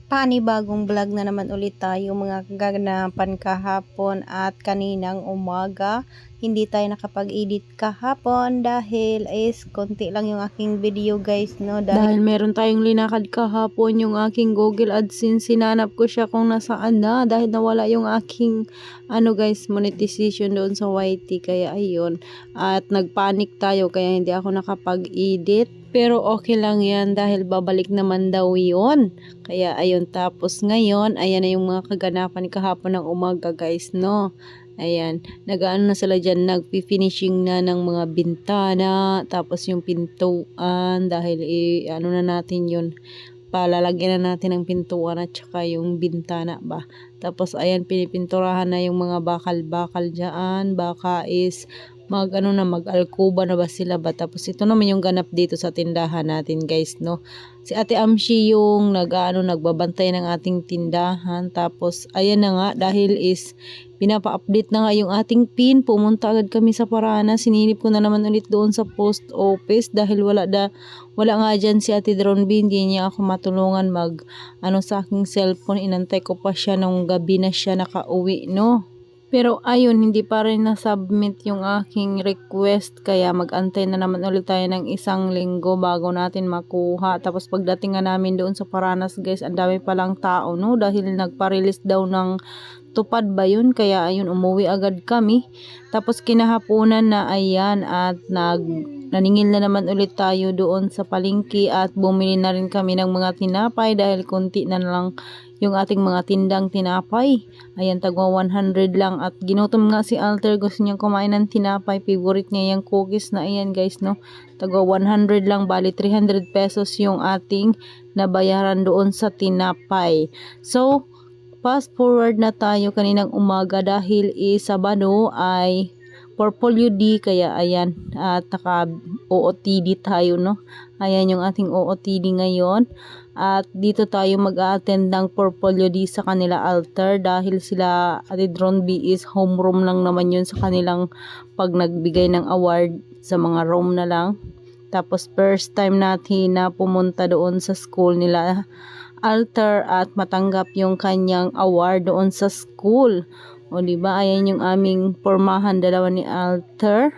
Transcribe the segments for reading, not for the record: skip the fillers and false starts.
Panibagong vlog na naman ulit tayo mga kaganapan kahapon at kaninang umaga. Hindi tayo nakapag-edit kahapon dahil is konti lang yung aking video guys, no? Dahil meron tayong linakad kahapon yung aking Google AdSense. Sinanap ko siya kung nasaan na dahil nawala yung aking guys, monetization doon sa YT. Kaya ayun, at nagpanik tayo kaya hindi ako nakapag-edit. Pero okay lang yan dahil babalik naman daw yun. Kaya ayun, tapos ngayon, ayan na yung mga kaganapan kahapon ng umaga guys, no? Ayan, nag-ano na sila dyan, nagpi-finishing na ng mga bintana, tapos yung pintuan, dahil ano na natin yun, palalagyan na natin ng pintuan at saka yung bintana ba. Tapos ayan, pinipinturahan na yung mga bakal-bakal dyan, baka is mag-alkuba na ba sila ba. Tapos ito naman yung ganap dito sa tindahan natin guys, no. Si Ate Amshi yung nagbabantay ng ating tindahan. Tapos ayan na nga, dahil is pinapa-update na nga yung ating pin, pumunta agad kami sa Parana. Sinilip ko na naman ulit doon sa post office dahil wala nga dyan si Ate Dronby. Hindi niya ako matulungan sa aking cellphone. Inantay ko pa siya nung gabi na siya nakauwi, no. Pero ayun, hindi pa rin na-submit yung aking request. Kaya mag-antay na naman ulit tayo ng 1 linggo bago natin makuha. Tapos pagdating nga namin doon sa Paranas guys, ang dami palang tao, no? Dahil nagpa-release daw ng tupad ba yun? Kaya ayun, umuwi agad kami. Tapos kinahaponan na ayan at naningil na naman ulit tayo doon sa palengke at bumili na rin kami ng mga tinapay dahil konti na lang yung ating mga tindang tinapay. Ayan, tagwa 100 lang at ginutom nga si Alter, gusto niyang kumain ng tinapay, favorite niya yung cookies na ayan guys, no. Tagwa 100 lang, bali 300 pesos yung ating nabayaran doon sa tinapay. So fast forward na tayo kaninang umaga dahil Sabado ay Purple UD, kaya ayan, at OOTD tayo, no. Ayan yung ating OOTD ngayon. At dito tayo mag-a-attend ng Purple UD sa kanila Alter dahil sila Ate Dronby is homeroom lang naman yun sa kanilang pag nagbigay ng award, sa mga room na lang. Tapos first time natin na pumunta doon sa school nila Alter at matanggap yung kanyang award doon sa school. O diba, ayan yung aming pormahan, dalawa ni Alter.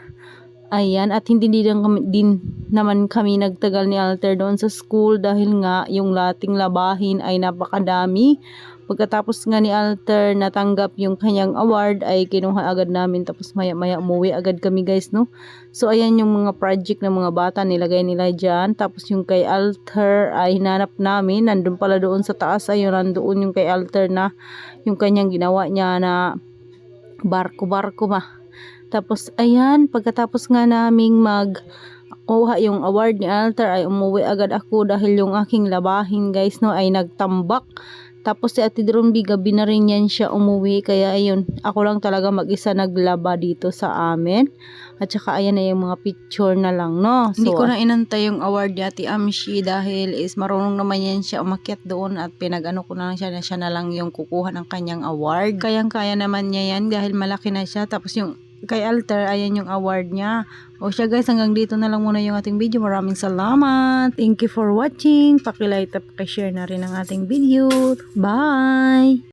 Ayan, at hindi din naman kami nagtagal ni Alter doon sa school dahil nga yung lating labahin ay napakadami. Pagkatapos nga ni Alter natanggap yung kanyang award ay kinuha agad namin, tapos maya umuwi agad kami guys, no. So ayan yung mga project ng mga bata, nilagay nila dyan. Tapos yung kay Alter ay hinanap namin, nandun pala doon sa taas. Ayun, nandoon yung kay Alter na yung kanyang ginawa niya na barko ba. Tapos ayan, pagkatapos nga naming kuha yung award ni Alter ay umuwi agad ako dahil yung aking labahin guys, no, ay nagtambak. Tapos si Ate Dronby gabi na rin yan siya umuwi, kaya ayun, ako lang talaga mag-isa naglaba dito sa amin. At saka ayan na yung mga picture na lang, no. So, hindi ko na inantay yung award ni Ate Amshi dahil is marunong naman yan siya umakyat doon at pinag-ano ko na lang siya na siya na lang yung kukuha ng kanyang award. Kayang-kaya naman niya yan dahil malaki na siya. Tapos yung kay Alter, ayan yung award niya. O siya guys, hanggang dito na lang muna yung ating video. Maraming salamat. Thank you for watching. Paki-like at paki-share na rin ang ating video. Bye!